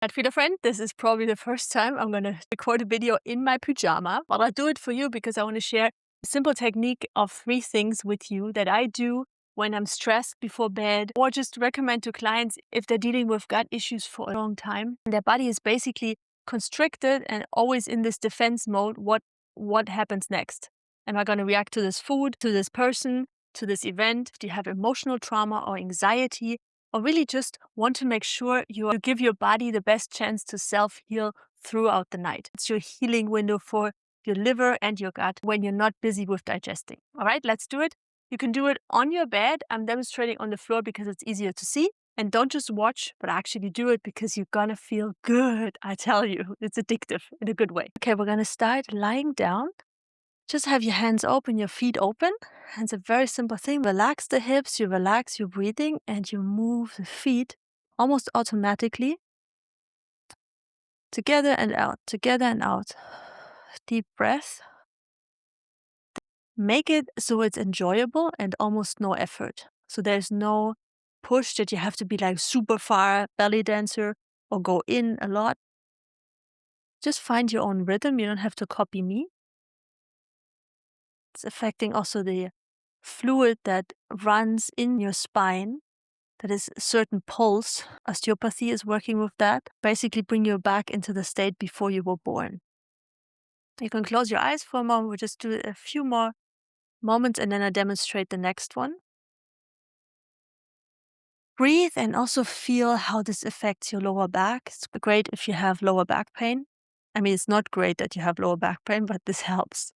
And for a friend, this is probably the first time I'm going to record a video in my pajama, but I'll do it for you because I want to share a simple technique of 3 things with you that I do when I'm stressed before bed, or just recommend to clients if they're dealing with gut issues for a long time. Their body is basically constricted and always in this defense mode. What happens next? Am I going to react to this food, to this person, to this event? Do you have emotional trauma or anxiety? Or really just want to make sure you give your body the best chance to self-heal throughout the night. It's your healing window for your liver and your gut when you're not busy with digesting. All right, let's do it. You can do it on your bed. I'm demonstrating on the floor because it's easier to see. And don't just watch, but actually do it because you're gonna feel good. I tell you, it's addictive in a good way. Okay, we're gonna start lying down. Just have your hands open, your feet open. And it's a very simple thing. Relax the hips, you relax your breathing, and you move the feet almost automatically. Together and out, together and out. Deep breath. Make it so it's enjoyable and almost no effort. So there's no push that you have to be like super far belly dancer or go in a lot. Just find your own rhythm. You don't have to copy me. It's affecting also the fluid that runs in your spine. That is a certain pulse. Osteopathy is working with that. Basically bring you back into the state before you were born. You can close your eyes for a moment. We'll just do a few more moments and then I demonstrate the next one. Breathe and also feel how this affects your lower back. It's great if you have lower back pain. I mean, it's not great that you have lower back pain, but this helps.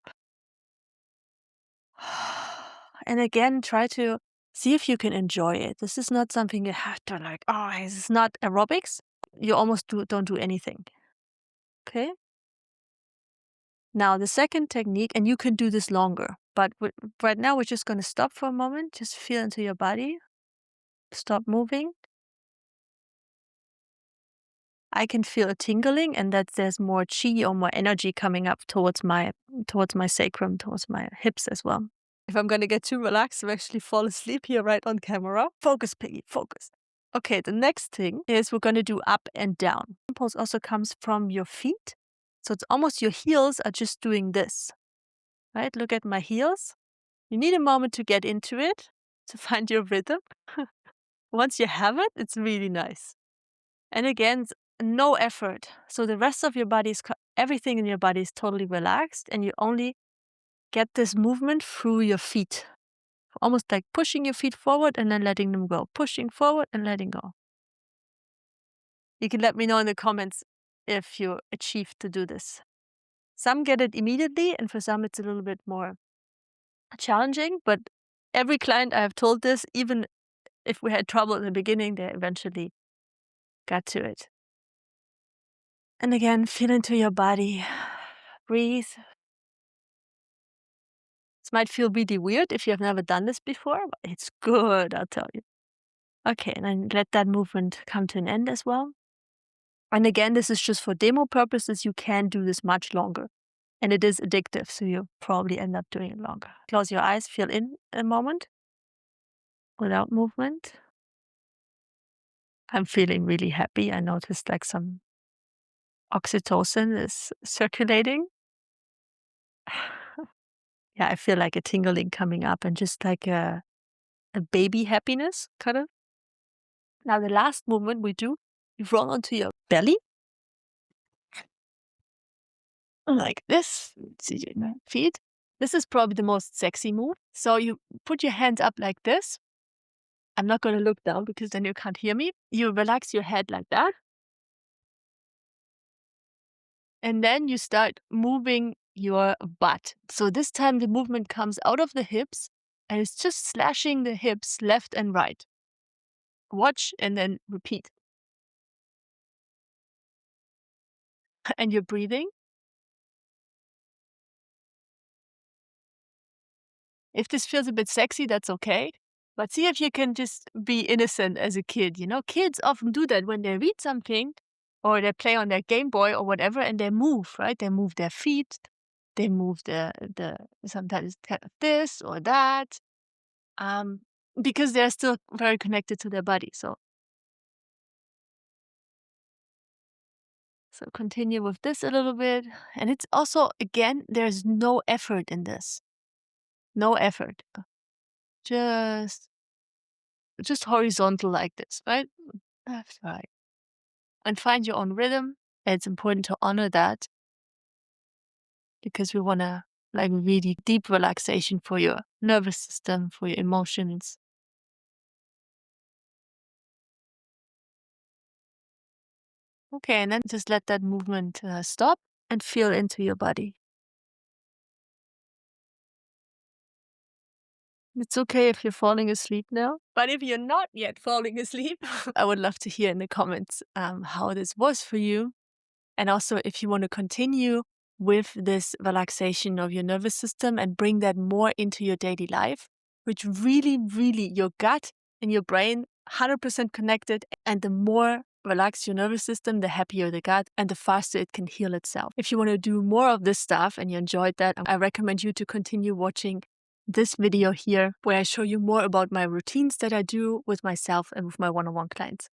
And again, try to see if you can enjoy it. This is not something you have to like, oh, this is not aerobics. You almost don't do anything. Okay? Now, the second technique, and you can do this longer, but right now we're just going to stop for a moment. Just feel into your body. Stop moving. I can feel a tingling and that there's more chi or more energy coming up towards my sacrum, towards my hips as well. If I'm going to get too relaxed, I'll actually fall asleep here right on camera. Focus, Peggy, focus. Okay, the next thing is we're going to do up and down. Impulse also comes from your feet. So it's almost your heels are just doing this, right? Look at my heels. You need a moment to get into it, to find your rhythm. Once you have it, it's really nice. And again, no effort. So the rest of your body everything in your body is totally relaxed and you only get this movement through your feet. Almost like pushing your feet forward and then letting them go. Pushing forward and letting go. You can let me know in the comments if you achieved to do this. Some get it immediately and for some it's a little bit more challenging, but every client I have told this, even if we had trouble in the beginning, they eventually got to it. And again, feel into your body. Breathe. This might feel really weird if you have never done this before, but it's good, I'll tell you. Okay, and then let that movement come to an end as well. And again, this is just for demo purposes. You can do this much longer. And it is addictive, so you'll probably end up doing it longer. Close your eyes, feel in a moment without movement. I'm feeling really happy. I noticed like some oxytocin is circulating. Yeah, I feel like a tingling coming up and just like a baby happiness, kind of. Now, the last movement we do, you roll onto your belly. Like this. See your feet. This is probably the most sexy move. So you put your hands up like this. I'm not going to look down because then you can't hear me. You relax your head like that. And then you start moving your butt. So this time the movement comes out of the hips and it's just slashing the hips left and right. Watch and then repeat. And you're breathing. If this feels a bit sexy, that's okay. But see if you can just be innocent as a kid. You know, kids often do that when they read something or they play on their Game Boy or whatever and they move, right? They move their feet. They move the sometimes kind of this or that. Because they're still very connected to their body. So So continue with this a little bit. And it's also, again, there's no effort in this. No effort. Just just horizontal like this, right? Left, right. And find your own rhythm. It's important to honor that because we want to like really deep relaxation for your nervous system, for your emotions. Okay, and then just let that movement stop and feel into your body. It's okay if you're falling asleep now. But if you're not yet falling asleep, I would love to hear in the comments how this was for you. And also, if you want to continue with this relaxation of your nervous system and bring that more into your daily life, which really, really your gut and your brain 100% connected. And the more relaxed your nervous system, the happier the gut and the faster it can heal itself. If you want to do more of this stuff and you enjoyed that, I recommend you to continue watching this video here, where I show you more about my routines that I do with myself and with my one-on-one clients.